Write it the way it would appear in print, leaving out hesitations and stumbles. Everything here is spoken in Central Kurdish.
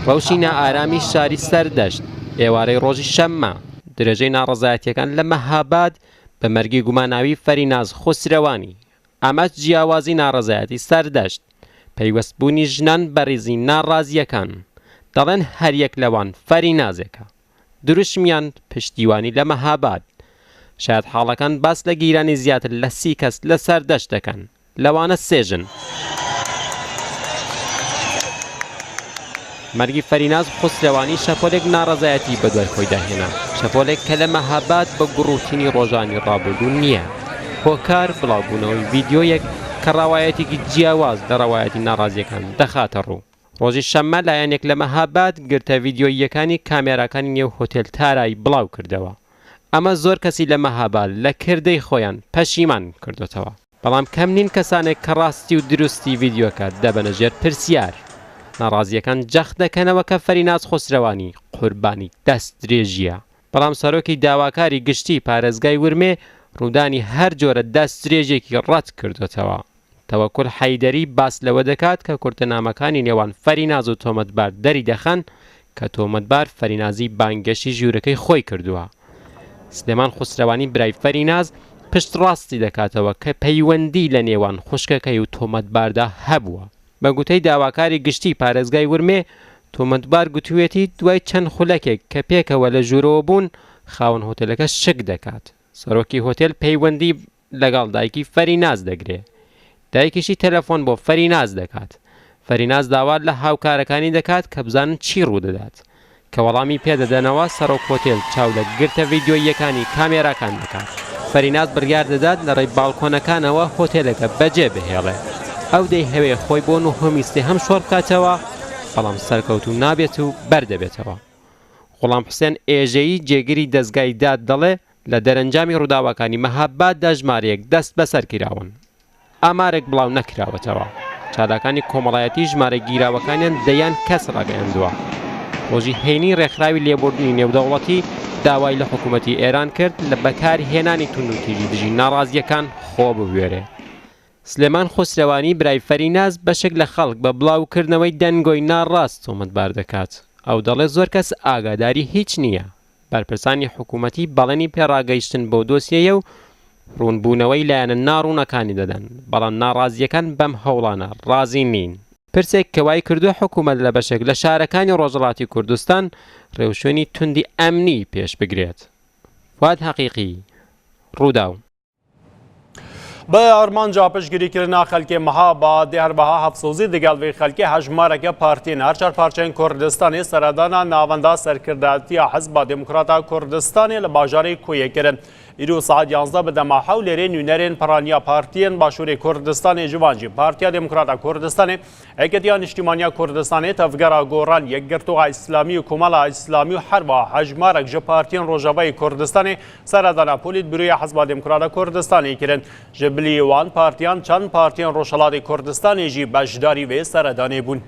ڕەوشی نائارامی شاری سەردەشت ئێوارەی ڕۆژی شەممە درێژەی ناڕەزایەتیەکان لە مەهاباد بە مەرگی گوماناوی فەریناز خسروانی ئەمەش جیاوازی ناڕەزایەتی سەردەشت پەیوەستبوونی ژنان بەڕێزی ناڕازیەکان دەڵێن هەریەک لەوان فەرینازێکە دروشمیان پشتیوانی لە مەهاباد شاید حاڵەکان باس لە گیرانی زیاتر لە 30 کەس لە سەردەشت دەکەن لەوانە سێژن مەرگی فەریناز خسروانی شەپۆلێک ناڕەزایەتی بەدوای خۆی داهێنا شەپۆلێک کە لە مەهاباد بە گوڕوتنی ڕۆژانی ڕابردوو نییە هۆکار بڵاوبوونەوەی ڤیدیۆیەک کە ڕاوایەتێکی جیاواز لە ڕاوایەتی ناڕازیەکان دەخاتە ڕوو ڕۆژی شەممە لایەنێک لە مەهاباد گرتە ڤیدیۆیەکانی کامێراکانی نێو هۆتێل تارای بڵاو کردەوە ئەمە زۆر کەسی لە مەهاباد لە کردەی خۆیان پەشیمان کردوتەوە بەڵام کەم نین کەسانێک کە ڕاستی و دروستی ڤیدیۆکە دەبەنە ژێر پرسیار ناڕازیەکان جەخ دەکەنەوە کە فەریناز خسروانی قوربانی دەست درێژیە بەڵام سەرۆکی داواکاری گشتی پارێزگای ورمێ ڕوودانی هەر جۆرە دەست درێژێکی ڕەت کردوتەوە تەوەکوڵ حەیدەری باس لەوە دەکات کە کورتەنامەکانی نێوان فەریناز و تۆمەتبار دەری دەخەن کە تۆمەتبار فەرینازی بانگەشی ژوورەکەی خۆی کردووە سلێمان خسروانی برای فەریناز پشت ڕاستی دەکاتەوە کە پەیوەندی لە نێوان خوشکەکەی و تۆمەتباردا هەبووە بە گوتەی داواکاری گشتی پارێزگای ورمێ تۆمەتبار گوتوێتی دوای چەند خولەکێک کە پێکەوە لە ژوورەوە بوون خاوەن هۆتێلەکە شک دەکات سەرۆکی هۆتێل پەیوەندی لەگەڵ دایکی فەریناز دەگرێت دایکیشی تەلەفۆن بۆ فەریناز دەکات فەریناز داوات لە هاوکارەکانی دەکات کە بزانن چی ڕوودەدات کە وەڵامی پێدەدەنەوە سەرۆک هۆتێل چاو لە گرتە ڤیدیۆیەکانی کامێراکان دەکات فەریناز بڕیار دەدات لە ڕێی باڵکۆنەکانەوە هۆتێلەکە بەجێ بهێڵێ ئەو دەی هەوێ خۆی بۆ نوهەمی سێهەم شۆڕ بکاتەوە بەڵام سەرکەوتو نابێت و بەردەبێتەوە غوڵام حوسێن ئێژەیی جێگیری دەستگای داد دەڵێ لە دەرەنجامی ڕووداوەکانی مەهاباددا ژمارەیەک دەست بەسەر کراون ئامارێک بڵاو نەکراوەتەوە چالاکانی کۆمەڵایەتی ژمارە گیراوەکانیان دەیان کەس ڕاگەیاندووە ڕۆژی هەینی ڕێکخراوی لێبوردنی نێودەوڵەتی داوای لە حکوومەتی ئێران کرد لە بەکارهێنانی توندوتیژی دژی ناڕازیەکان خۆ ببوێرێ سلێمان خسروانی برای فەریناز بەشێک لە خەڵک بە بڵاوکردنەوەی دەنگۆی ناڕاست تۆمەتبار دەکات ئەو دەڵێ زۆر کەس ئاگاداری هیچ نییە بەرپرسانی حکوومەتی بەڵێنی پێڕاگەیشتن بۆ دۆسیەیە و ڕوونبوونەوەی لایەنە ناڕوونەکانی دەدەن بەڵام ناڕازیەکان بەم هەوڵانە ڕازی نین پرسێک کەوای کردووە حکوومەت لە بەشێک لە شارەکانی ڕۆژهەڵاتی کوردستان ڕێوشوێنی توندی ئەمنی پێش بگرێت فواد حەقیقی ڕووداو بە ئەرمانجا پشتگیریکردنا خەلکی مەهاباد هەروەها هەفسۆزی دەگەڵ خەلکی هەژمارەکە پارتین هەرچار پارچەیەن کوردستانی سەردانا ناوەندا سەرکردایەتیە حەزبا دموکراتا کوردستانی لە باژارەی کوێیەکردن ئیرۆ سەعات 11 بەدەما حەو لێرێ نوێنەرێن پەرانیا پارتیەن باشووری کوردستانی جوانجی پارتیا دموکراتا کوردستانی هەیکەتیان نیشتیمانیا کوردستانی تەفگەرا گۆڕان یەکگرتووە ئیسلامی و کۆمەڵە ئیسلامی و هەروە هەژمارەك ji پارتیên Rojavayê Kurdistanê seredana Polîtbûroya Hezba Demokrata Kurdistanê kirin. Ji bilî wan partiyan çend partiyên Rojhilatê Kurdistanê jî beşdarî vê seredanê bûn.